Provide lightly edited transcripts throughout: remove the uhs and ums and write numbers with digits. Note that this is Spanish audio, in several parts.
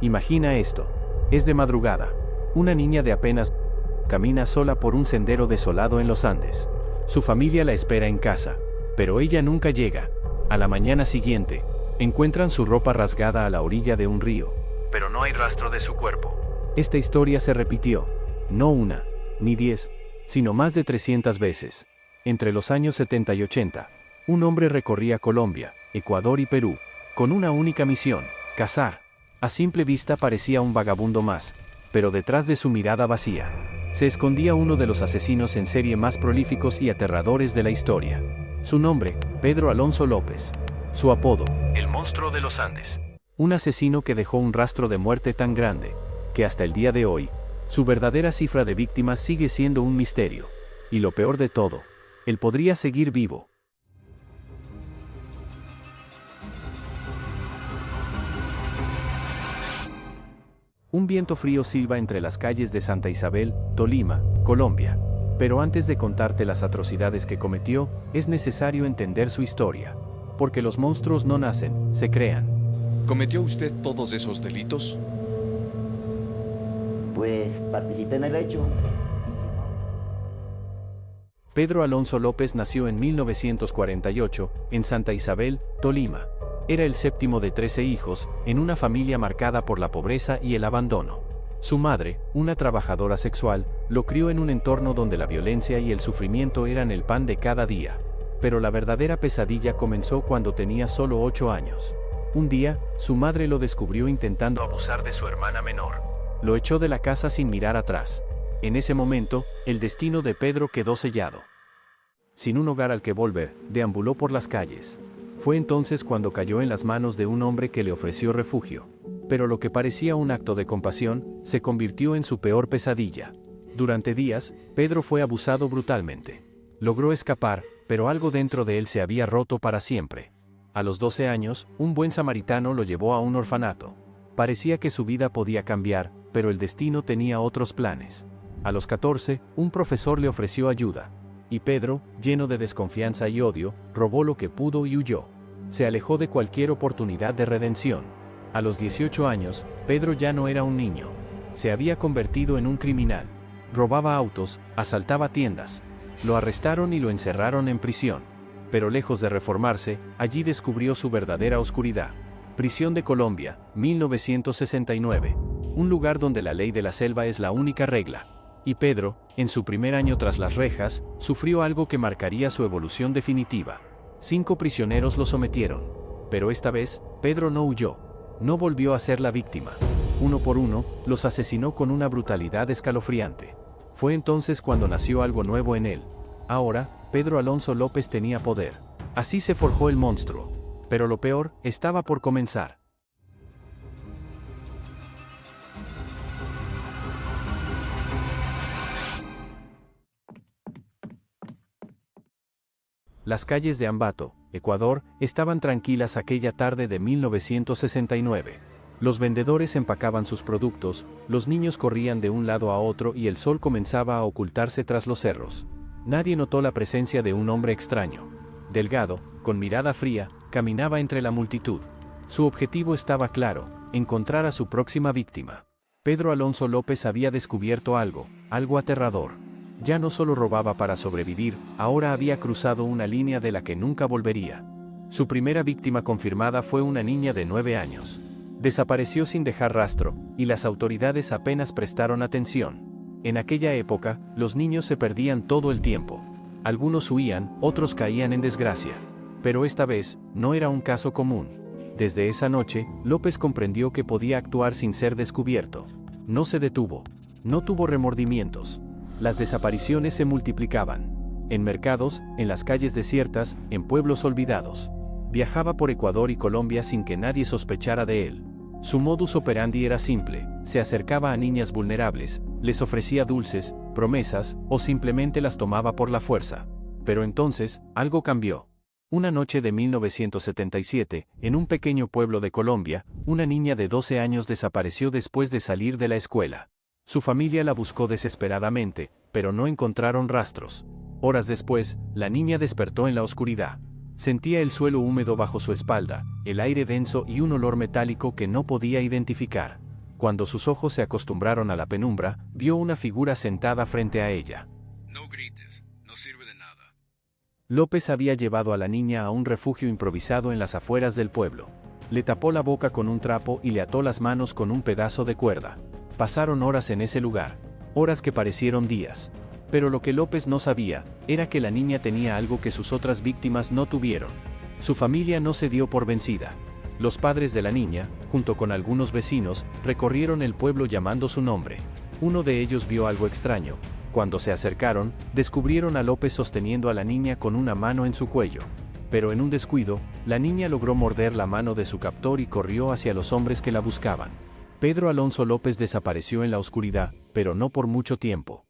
Imagina esto. Es de madrugada. Una niña de apenas camina sola por un sendero desolado en los Andes. Su familia la espera en casa, pero ella nunca llega. A la mañana siguiente, encuentran su ropa rasgada a la orilla de un río, pero no hay rastro de su cuerpo. Esta historia se repitió, no una, ni 10, sino más de 300 veces. Entre los años 70 y 80, un hombre recorría Colombia, Ecuador y Perú, con una única misión: cazar. A simple vista parecía un vagabundo más, pero detrás de su mirada vacía, se escondía uno de los asesinos en serie más prolíficos y aterradores de la historia. Su nombre, Pedro Alonso López. Su apodo, el monstruo de los Andes. Un asesino que dejó un rastro de muerte tan grande, que hasta el día de hoy, su verdadera cifra de víctimas sigue siendo un misterio. Y lo peor de todo, él podría seguir vivo. Un viento frío silba entre las calles de Santa Isabel, Tolima, Colombia. Pero antes de contarte las atrocidades que cometió, es necesario entender su historia. Porque los monstruos no nacen, se crean. ¿Cometió usted todos esos delitos? Pues participé en el hecho. Pedro Alonso López nació en 1948, en Santa Isabel, Tolima. Era el séptimo de 13 hijos, en una familia marcada por la pobreza y el abandono. Su madre, una trabajadora sexual, lo crió en un entorno donde la violencia y el sufrimiento eran el pan de cada día. Pero la verdadera pesadilla comenzó cuando tenía solo 8 años. Un día, su madre lo descubrió intentando abusar de su hermana menor. Lo echó de la casa sin mirar atrás. En ese momento, el destino de Pedro quedó sellado. Sin un hogar al que volver, deambuló por las calles. Fue entonces cuando cayó en las manos de un hombre que le ofreció refugio. Pero lo que parecía un acto de compasión, se convirtió en su peor pesadilla. Durante días, Pedro fue abusado brutalmente. Logró escapar, pero algo dentro de él se había roto para siempre. A los 12 años, un buen samaritano lo llevó a un orfanato. Parecía que su vida podía cambiar, pero el destino tenía otros planes. A los 14, un profesor le ofreció ayuda. Y Pedro, lleno de desconfianza y odio, robó lo que pudo y huyó. Se alejó de cualquier oportunidad de redención. A los 18 años, Pedro ya no era un niño. Se había convertido en un criminal. Robaba autos, asaltaba tiendas. Lo arrestaron y lo encerraron en prisión. Pero lejos de reformarse, allí descubrió su verdadera oscuridad. Prisión de Colombia, 1969. Un lugar donde la ley de la selva es la única regla. Y Pedro, en su primer año tras las rejas, sufrió algo que marcaría su evolución definitiva. 5 prisioneros lo sometieron. Pero esta vez, Pedro no huyó. No volvió a ser la víctima. Uno por uno, los asesinó con una brutalidad escalofriante. Fue entonces cuando nació algo nuevo en él. Ahora, Pedro Alonso López tenía poder. Así se forjó el monstruo. Pero lo peor estaba por comenzar. Las calles de Ambato, Ecuador, estaban tranquilas aquella tarde de 1969. Los vendedores empacaban sus productos, los niños corrían de un lado a otro y el sol comenzaba a ocultarse tras los cerros. Nadie notó la presencia de un hombre extraño. Delgado, con mirada fría, caminaba entre la multitud. Su objetivo estaba claro: encontrar a su próxima víctima. Pedro Alonso López había descubierto algo aterrador. Ya no solo robaba para sobrevivir, ahora había cruzado una línea de la que nunca volvería. Su primera víctima confirmada fue una niña de 9 años. Desapareció sin dejar rastro, y las autoridades apenas prestaron atención. En aquella época, los niños se perdían todo el tiempo. Algunos huían, otros caían en desgracia. Pero esta vez, no era un caso común. Desde esa noche, López comprendió que podía actuar sin ser descubierto. No se detuvo. No tuvo remordimientos. Las desapariciones se multiplicaban. En mercados, en las calles desiertas, en pueblos olvidados. Viajaba por Ecuador y Colombia sin que nadie sospechara de él. Su modus operandi era simple: se acercaba a niñas vulnerables, les ofrecía dulces, promesas, o simplemente las tomaba por la fuerza. Pero entonces, algo cambió. Una noche de 1977, en un pequeño pueblo de Colombia, una niña de 12 años desapareció después de salir de la escuela. Su familia la buscó desesperadamente, pero no encontraron rastros. Horas después, la niña despertó en la oscuridad. Sentía el suelo húmedo bajo su espalda, el aire denso y un olor metálico que no podía identificar. Cuando sus ojos se acostumbraron a la penumbra, vio una figura sentada frente a ella. No grites, no sirve de nada. López había llevado a la niña a un refugio improvisado en las afueras del pueblo. Le tapó la boca con un trapo y le ató las manos con un pedazo de cuerda. Pasaron horas en ese lugar, horas que parecieron días. Pero lo que López no sabía, era que la niña tenía algo que sus otras víctimas no tuvieron. Su familia no se dio por vencida. Los padres de la niña, junto con algunos vecinos, recorrieron el pueblo llamando su nombre. Uno de ellos vio algo extraño. Cuando se acercaron, descubrieron a López sosteniendo a la niña con una mano en su cuello. Pero en un descuido, la niña logró morder la mano de su captor y corrió hacia los hombres que la buscaban. Pedro Alonso López desapareció en la oscuridad, pero no por mucho tiempo.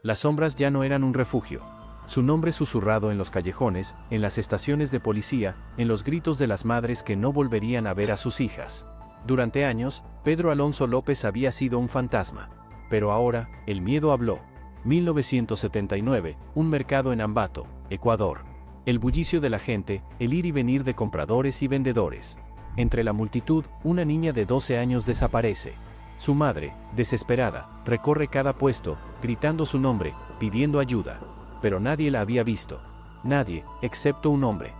Las sombras ya no eran un refugio. Su nombre susurrado en los callejones, en las estaciones de policía, en los gritos de las madres que no volverían a ver a sus hijas. Durante años, Pedro Alonso López había sido un fantasma. Pero ahora, el miedo habló. 1979, un mercado en Ambato, Ecuador. El bullicio de la gente, el ir y venir de compradores y vendedores. Entre la multitud, una niña de 12 años desaparece. Su madre, desesperada, recorre cada puesto, gritando su nombre, pidiendo ayuda. Pero nadie la había visto. Nadie, excepto un hombre.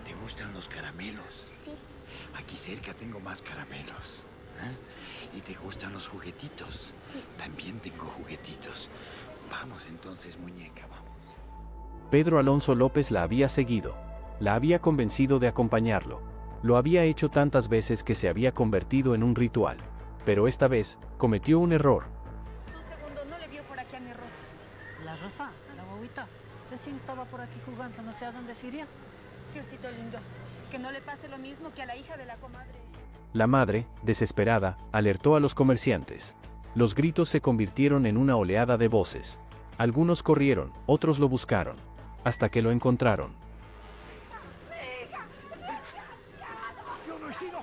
¿Te gustan los caramelos? Sí. Aquí cerca tengo más caramelos. ¿Y te gustan los juguetitos? Sí. También tengo juguetitos. Vamos entonces, muñeca, vamos. Pedro Alonso López la había seguido. La había convencido de acompañarlo. Lo había hecho tantas veces que se había convertido en un ritual. Pero esta vez, cometió un error. Un segundo, no le vio por aquí a mi Rosa. La Rosa, la guaguita, recién estaba por aquí jugando, no sé a dónde se iría. Diosito lindo, que no le pase lo mismo que a la hija de la comadre. La madre, desesperada, alertó a los comerciantes. Los gritos se convirtieron en una oleada de voces. Algunos corrieron, otros lo buscaron, hasta que lo encontraron. Yo no he sido nada.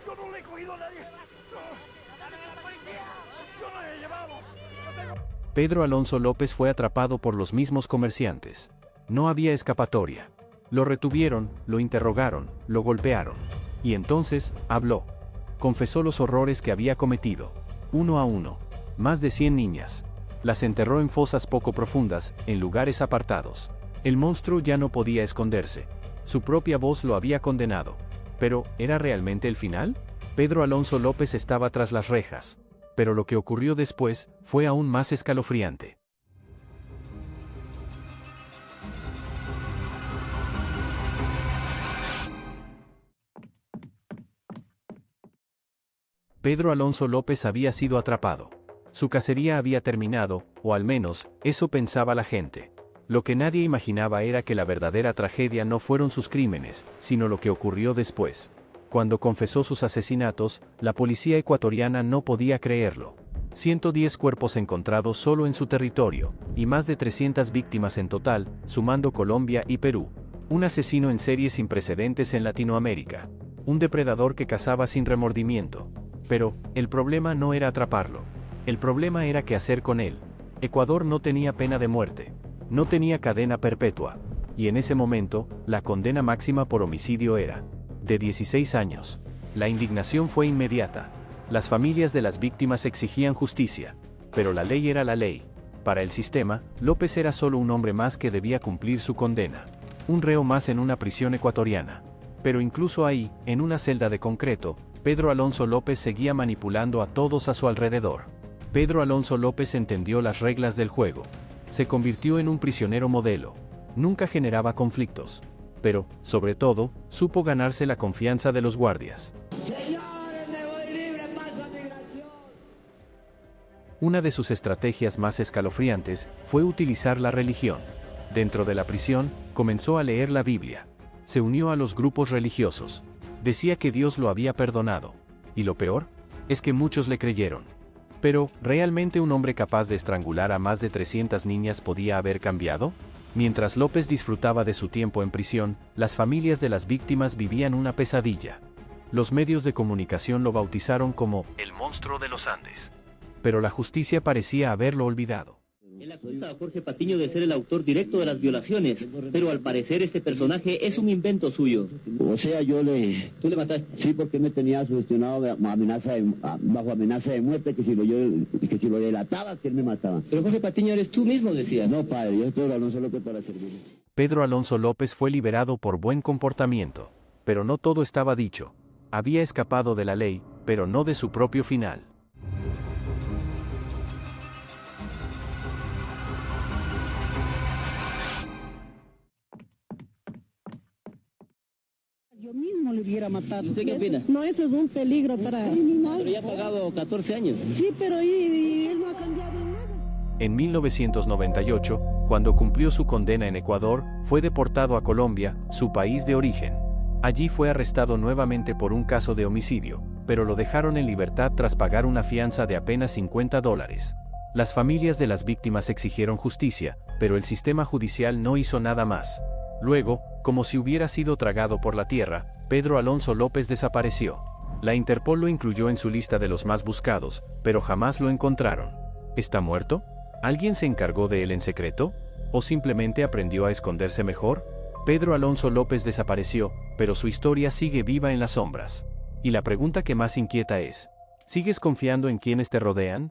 Yo no le he cogido a nadie. Yo no le he llevado. Pedro Alonso López fue atrapado por los mismos comerciantes. No había escapatoria. Lo retuvieron, lo interrogaron, lo golpearon. Y entonces, habló. Confesó los horrores que había cometido. Uno a uno. Más de 100 niñas. Las enterró en fosas poco profundas, en lugares apartados. El monstruo ya no podía esconderse. Su propia voz lo había condenado. Pero, ¿era realmente el final? Pedro Alonso López estaba tras las rejas. Pero lo que ocurrió después fue aún más escalofriante. Pedro Alonso López había sido atrapado. Su cacería había terminado, o al menos, eso pensaba la gente. Lo que nadie imaginaba era que la verdadera tragedia no fueron sus crímenes, sino lo que ocurrió después. Cuando confesó sus asesinatos, la policía ecuatoriana no podía creerlo. 110 cuerpos encontrados solo en su territorio, y más de 300 víctimas en total, sumando Colombia y Perú. Un asesino en serie sin precedentes en Latinoamérica. Un depredador que cazaba sin remordimiento. Pero, el problema no era atraparlo. El problema era qué hacer con él. Ecuador no tenía pena de muerte. No tenía cadena perpetua. Y en ese momento, la condena máxima por homicidio era de 16 años. La indignación fue inmediata. Las familias de las víctimas exigían justicia. Pero la ley era la ley. Para el sistema, López era solo un hombre más que debía cumplir su condena. Un reo más en una prisión ecuatoriana. Pero incluso ahí, en una celda de concreto, Pedro Alonso López seguía manipulando a todos a su alrededor. Pedro Alonso López entendió las reglas del juego. Se convirtió en un prisionero modelo. Nunca generaba conflictos. Pero, sobre todo, supo ganarse la confianza de los guardias. Señores, me voy libre, paso a migración. Una de sus estrategias más escalofriantes fue utilizar la religión. Dentro de la prisión, comenzó a leer la Biblia. Se unió a los grupos religiosos. Decía que Dios lo había perdonado. Y lo peor, es que muchos le creyeron. Pero, ¿realmente un hombre capaz de estrangular a más de 300 niñas podía haber cambiado? Mientras López disfrutaba de su tiempo en prisión, las familias de las víctimas vivían una pesadilla. Los medios de comunicación lo bautizaron como el monstruo de los Andes. Pero la justicia parecía haberlo olvidado. acusa a Jorge Patiño de ser el autor directo de las violaciones, pero al parecer este personaje es un invento suyo. O sea, ¿Tú le mataste? Sí, porque me tenía sugestionado bajo amenaza de muerte, que si lo delataba, que él me mataba. Pero Jorge Patiño eres tú mismo, decía. No, padre, yo Pedro Alonso López para servir. Pedro Alonso López fue liberado por buen comportamiento. Pero no todo estaba dicho. Había escapado de la ley, pero no de su propio final. Yo mismo le hubiera matado. ¿Usted qué opina? No, eso es un peligro para... Pero ya ha pagado 14 años. Sí, pero y él no ha cambiado en nada. En 1998, cuando cumplió su condena en Ecuador, fue deportado a Colombia, su país de origen. Allí fue arrestado nuevamente por un caso de homicidio, pero lo dejaron en libertad tras pagar una fianza de apenas $50. Las familias de las víctimas exigieron justicia, pero el sistema judicial no hizo nada más. Luego, como si hubiera sido tragado por la tierra, Pedro Alonso López desapareció. La Interpol lo incluyó en su lista de los más buscados, pero jamás lo encontraron. ¿Está muerto? ¿Alguien se encargó de él en secreto? ¿O simplemente aprendió a esconderse mejor? Pedro Alonso López desapareció, pero su historia sigue viva en las sombras. Y la pregunta que más inquieta es, ¿sigues confiando en quienes te rodean?